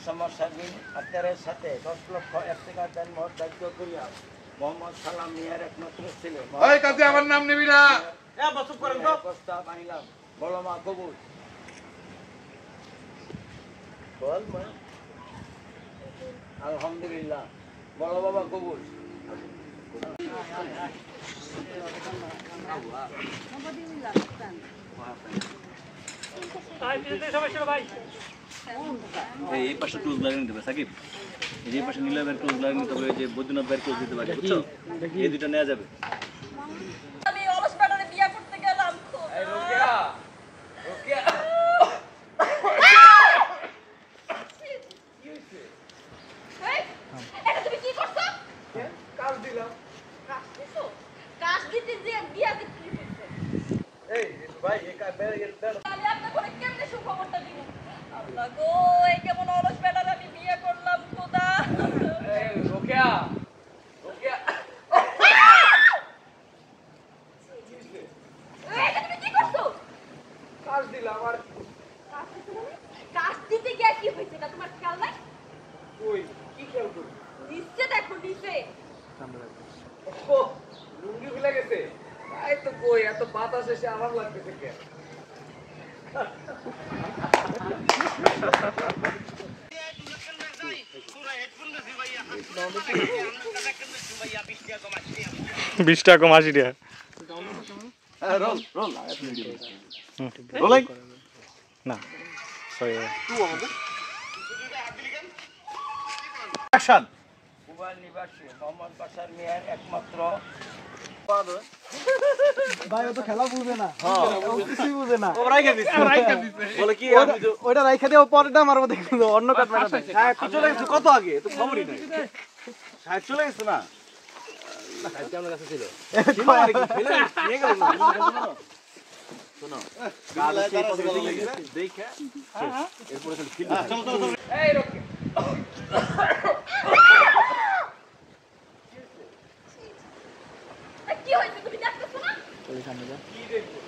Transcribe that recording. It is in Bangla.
আসামর সার্বিন আক্তারের সাথে 10 লক্ষ 1 টাকা দেন মত দায়িত্ব করিয়া মোহাম্মদ সালাম মিয়ার একমাত্র ছেলে ওই কাজে আমার নাম নিবি না চুপ করেন তো প্রস্তাব আইলাম বলো মা কবুল বল মা আলহামদুলিল্লাহ বলো বাবা কবুল এই পাশে ক্লোজ লাগিয়ে নিতে হবে সাকিব, এই পাশে নীলাবের ক্লোজ লাগিয়ে নিতে হবে, যে বৈদ্যনাথ ভাইয়ের ক্লোজ দিতে পারে, বুঝছো? এই দুটো নেওয়া যাবে। আমি অলস ব্যাটারে বিয়ে করতে গেলাম এই রোকেয়া রোকেয়া এই এটা তুমি কি করছো? কাজ দিলাম কাজ দিছো? কাজ দিতে যে বিয়া দিতে হইছে। এই ভাই একা বের আমি আপনার ঘরে কেমনে সুখবরটা দিব? আল্লাহ গো, এই কেমন অলস ব্যাটারে আমি বিয়ে করলাম খোদা। এই রোকেয়া রোকেয়া এটা তুমি কি করছো? কাজ দিলাম আর কাজ দিতে মানে? কাজ দিতে গিয়ে কি হয়েছে এটা তোমার খেয়াল নাই? কই কি খেয়াল করি নিচে দেখো নিচে। ও লুঙ্গি খুলে গেছে তাই তো কই এত বাতাস এসে আরাম লাগতেছে কে বিশ টাকা কম 80 টাকা রোল রোল রোলাই না সরি অ্যাকশন। কুবার নিবাসী মোহাম্মদ বাশার মিয়ার একমাত্র ভাই ও তো খেলা বুঝে না ও কিছুই বুঝে না ও রাইখা দিছে বলে কি আমি তো ওইটা রাইখা দিয়ে পরেরটা মারবো দেখুন অন্য কাট মারা দেয় সাহেব তো চলে গেছে কত আগে, তো খবরই নাই। সাহেব চলে গেছে না, সাহেব আমার কাছে ছিল, নিয়ে গেল না। শোনো কাল সেই পথে গেছে দেখা এরপরে খালি ফিল্ড। এই রোকে কি হয়েছে তুমি দেখতেছো না? কি দেখবো